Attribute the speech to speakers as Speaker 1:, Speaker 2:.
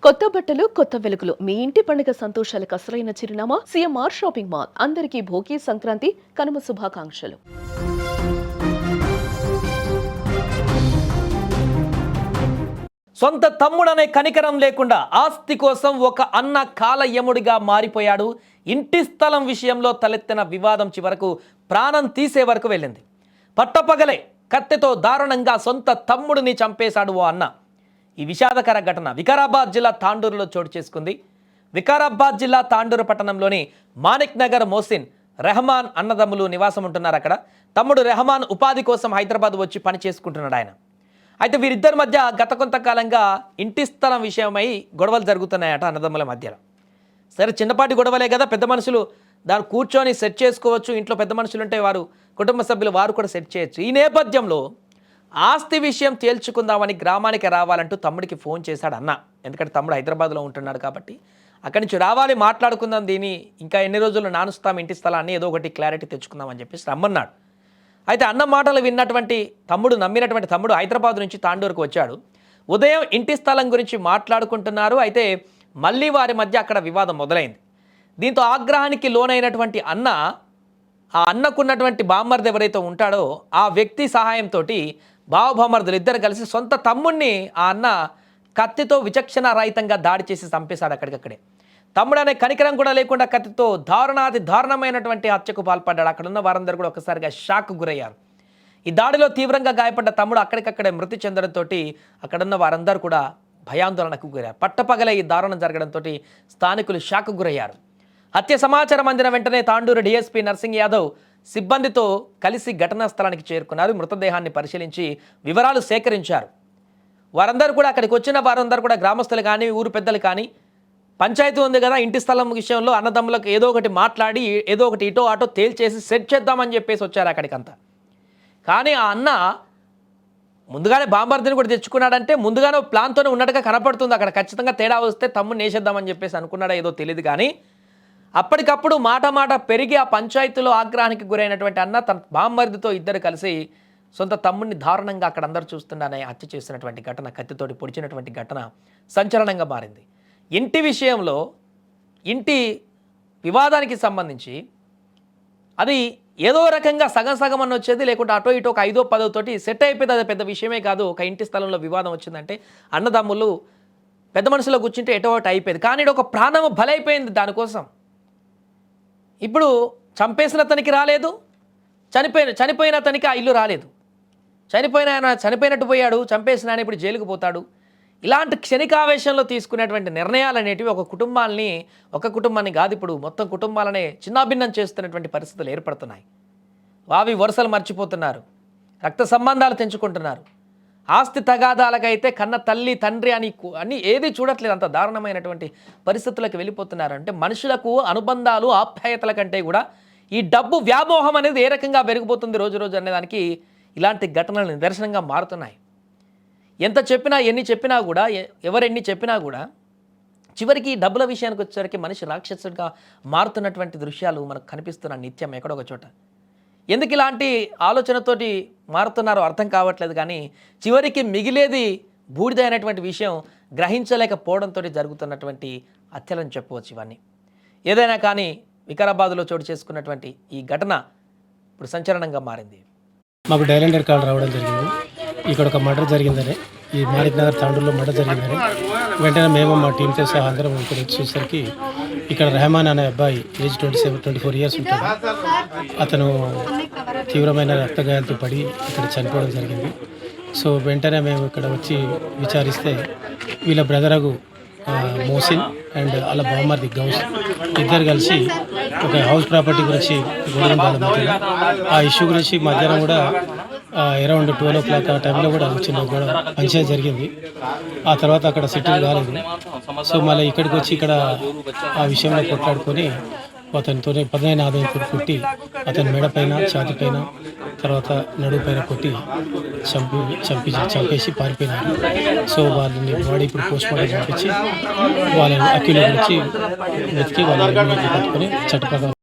Speaker 1: కొత్త బట్టలు కొత్త వెలుగులు మీ ఇంటి పండుగ సంతోషాలకు అసలైన చిరునామా సిఎంఆర్ షాపింగ్ మాల్. అందరికీ భోగి సంక్రాంతి కనుమ శుభాకాంక్షలు.
Speaker 2: సొంత తమ్ముడనే కనికరం లేకుండా ఆస్తి కోసం ఒక అన్న కాలయముడిగా మారిపోయాడు. ఇంటి స్థలం విషయంలో తలెత్తిన వివాదం చివరకు ప్రాణం తీసే వరకు వెళ్ళింది. పట్టపగలే కత్తెతో దారుణంగా సొంత తమ్ముడిని చంపేశాడు ఓ అన్న. ఈ విషాదకర ఘటన వికారాబాద్ జిల్లా తాండూరులో చోటు చేసుకుంది. వికారాబాద్ జిల్లా తాండూరు పట్టణంలోని మాణిక్ నగర్ మోసిన్ రెహమాన్ అన్నదమ్ములు నివాసం ఉంటున్నారు. అక్కడ తమ్ముడు రెహమాన్ ఉపాధి కోసం హైదరాబాద్ వచ్చి పని చేసుకుంటున్నాడు ఆయన. అయితే వీరిద్దరి మధ్య గత కొంతకాలంగా ఇంటి స్థలం విషయమై గొడవలు జరుగుతున్నాయట అన్నదమ్ముల మధ్యలో. సరే, చిన్నపాటి గొడవలే కదా, పెద్ద మనుషులు దాన్ని కూర్చొని సెట్ చేసుకోవచ్చు. ఇంట్లో పెద్ద మనుషులు ఉంటే వారు కుటుంబ సభ్యులు వారు కూడా సెట్ చేయొచ్చు. ఈ నేపథ్యంలో ఆస్తి విషయం తేల్చుకుందామని గ్రామానికి రావాలంటూ తమ్ముడికి ఫోన్ చేశాడు అన్న. ఎందుకంటే తమ్ముడు హైదరాబాద్లో ఉంటున్నాడు కాబట్టి అక్కడి నుంచి రావాలి, మాట్లాడుకుందాం, దీన్ని ఇంకా ఎన్ని రోజులు నానుస్తాం ఇంటి స్థలాన్ని, ఏదో ఒకటి క్లారిటీ తెచ్చుకుందాం అని చెప్పేసి రమ్మన్నాడు. అయితే అన్న మాటలు విన్నటువంటి తమ్ముడు, నమ్మినటువంటి తమ్ముడు హైదరాబాద్ నుంచి తాండూరుకు వచ్చాడు. ఉదయం ఇంటి స్థలం గురించి మాట్లాడుకుంటున్నారు. అయితే మళ్ళీ వారి మధ్య అక్కడ వివాదం మొదలైంది. దీంతో ఆగ్రహానికి లోనైనటువంటి అన్న, ఆ అన్నకున్నటువంటి బామ్మర్ది ఎవరైతే ఉంటాడో ఆ వ్యక్తి సహాయంతో బావబామ్మర్దులు ఇద్దరు కలిసి సొంత తమ్ముడిని ఆ అన్న కత్తితో విచక్షణ రహితంగా దాడి చేసి చంపేశాడు అక్కడికక్కడే. తమ్ముడు అనే కనికరం కూడా లేకుండా కత్తితో దారుణాది దారుణమైనటువంటి హత్యకు పాల్పడ్డాడు. అక్కడున్న వారందరూ కూడా ఒక్కసారిగా షాక్ గురయ్యారు. ఈ దాడిలో తీవ్రంగా గాయపడ్డ తమ్ముడు అక్కడికక్కడే మృతి చెందడంతో అక్కడున్న వారందరూ కూడా భయాందోళనకు గురయ్యారు. పట్టపగల ఈ దారుణం జరగడంతో స్థానికులు షాక్ గురయ్యారు. హత్య సమాచారం అందిన వెంటనే తాండూరు డీఎస్పీ నర్సింగ్ యాదవ్ సిబ్బందితో కలిసి ఘటనా స్థలానికి చేరుకున్నారు. మృతదేహాన్ని పరిశీలించి వివరాలు సేకరించారు. వారందరూ కూడా అక్కడికి వచ్చిన వారందరూ కూడా గ్రామస్తులు కానీ ఊరు పెద్దలు కానీ పంచాయతీ ఉంది కదా, ఇంటి స్థలం విషయంలో అన్నదమ్ములకు ఏదో ఒకటి మాట్లాడి ఏదో ఒకటి ఇటో అటో తేల్చేసి సెట్ చేద్దామని చెప్పేసి వచ్చారు అక్కడికంతా. కానీ ఆ అన్న ముందుగానే బాంబర్దిని కూడా తెచ్చుకున్నాడంటే ముందుగానే ప్లాన్తోనే ఉన్నట్టుగా కనపడుతుంది. అక్కడ ఖచ్చితంగా తేడా వస్తే తమ్ముడిని వేసేద్దామని చెప్పేసి అనుకున్నాడా ఏదో తెలియదు. కానీ అప్పటికప్పుడు మాట పెరిగి ఆ పంచాయతీలో ఆగ్రహానికి గురైనటువంటి అన్న తన బామ్మర్దితో ఇద్దరు కలిసి సొంత తమ్ముడిని దారుణంగా అక్కడ అందరూ చూస్తుండనే హత్య చేసినటువంటి ఘటన, కత్తితోటి పొడిచినటువంటి ఘటన సంచలనంగా మారింది. ఇంటి విషయంలో, ఇంటి వివాదానికి సంబంధించి అది ఏదో రకంగా సగం అని వచ్చేది, లేకుంటే అటో ఇటో ఒక 5-10 తోటి సెట్ అయిపోయింది. అది పెద్ద విషయమే కాదు. ఒక ఇంటి స్థలంలో వివాదం వచ్చిందంటే అన్నదమ్ములు పెద్ద మనుషులో కూర్చుంటే ఎటో ఒకటి అయిపోయింది. కానీ ఒక ప్రాణము బలైపోయింది దానికోసం. ఇప్పుడు చంపేసిన అతనికి రాలేదు, చనిపోయిన అతనికి ఆ ఇల్లు రాలేదు. చనిపోయినట్టు పోయాడు, చంపేసిన ఆయన ఇప్పుడు జైలుకు పోతాడు. ఇలాంటి క్షణికావేశంలో తీసుకునేటువంటి నిర్ణయాలు అనేటివి ఒక కుటుంబాన్ని కాదు, ఇప్పుడు మొత్తం కుటుంబాలనే చిన్నాభిన్నం చేస్తున్నటువంటి పరిస్థితులు ఏర్పడుతున్నాయి. వావి వరుసలు మర్చిపోతున్నారు, రక్త సంబంధాలు తెంచుకుంటున్నారు. ఆస్తి తగాదాలకైతే కన్న తల్లి తండ్రి అని ఏది చూడట్లేదు. అంత దారుణమైనటువంటి పరిస్థితులకు వెళ్ళిపోతున్నారు. అంటే మనుషులకు అనుబంధాలు, ఆప్యాయతల కంటే కూడా ఈ డబ్బు వ్యామోహం అనేది ఏ రకంగా పెరిగిపోతుంది రోజు అనేదానికి ఇలాంటి ఘటనలు నిదర్శనంగా మారుతున్నాయి. ఎంత చెప్పినా, ఎన్ని చెప్పినా కూడా, ఎవరెన్ని చెప్పినా కూడా చివరికి డబ్బుల విషయానికి వచ్చేసరికి మనిషి రాక్షసుడిగా మారుతున్నటువంటి దృశ్యాలు మనకు కనిపిస్తున్న నిత్యం ఎక్కడొక చోట. ఎందుకు ఇలాంటి ఆలోచనతోటి మారుతున్నారో అర్థం కావట్లేదు. కానీ చివరికి మిగిలేది బూడిదైనటువంటి విషయం గ్రహించలేకపోవడంతో జరుగుతున్నటువంటి హత్యలని చెప్పవచ్చు ఇవన్నీ. ఏదైనా కానీ వికారాబాద్లో చోటు చేసుకున్నటువంటి ఈ ఘటన ఇప్పుడు సంచలనంగా మారింది.
Speaker 3: మాకు డైలెండర్ కాల్ రావడం జరిగింది. ఇక్కడ ఒక మర్డర్ జరిగిందని, ఈ మాణిక్ నగర్ తాండూరులో మర్డర్ జరిగిందని వెంటనే మేము మా టీంతో సహా అందరం ఇక్కడ వచ్చేసరికి ఇక్కడ రెహమాన్ అనే అబ్బాయి ఏజ్ 24 ఇయర్స్ ఉంటాడు. అతను తీవ్రమైన రక్తగాయాలతో పడి ఇక్కడ చనిపోవడం జరిగింది. సో వెంటనే మేము ఇక్కడ వచ్చి విచారిస్తే వీళ్ళ బ్రదరగు మోసిన్ అండ్ వాళ్ళ బామ్మర్ది గౌస్ ఇద్దరు కలిసి ఒక హౌస్ ప్రాపర్టీ గురించి గొడవ, ఆ ఇష్యూ గురించి మధ్యాహ్నం కూడా అరౌండ్ 12 o'clock ఆ టైంలో కూడా చిన్న గొడవ పంచాయతీ జరిగింది. ఆ తర్వాత అక్కడ సెటిల్ కాలేదు. సో మళ్ళీ ఇక్కడికి వచ్చి ఇక్కడ ఆ విషయంలో కొట్లాడుకొని అతనితో 15 ఆదాయంతో కొట్టి అతని మెడపైన, ఛాతిపైన, తర్వాత నడుపు పైన కొట్టి చంపేసి పారిపోయినారు. సో వాళ్ళని బాడీ ఇప్పుడు పోస్ట్మార్టం పంపించి వాళ్ళని అక్యూలో గురించి వెతికి వాళ్ళని పట్టుకొని చట్టప్రకారం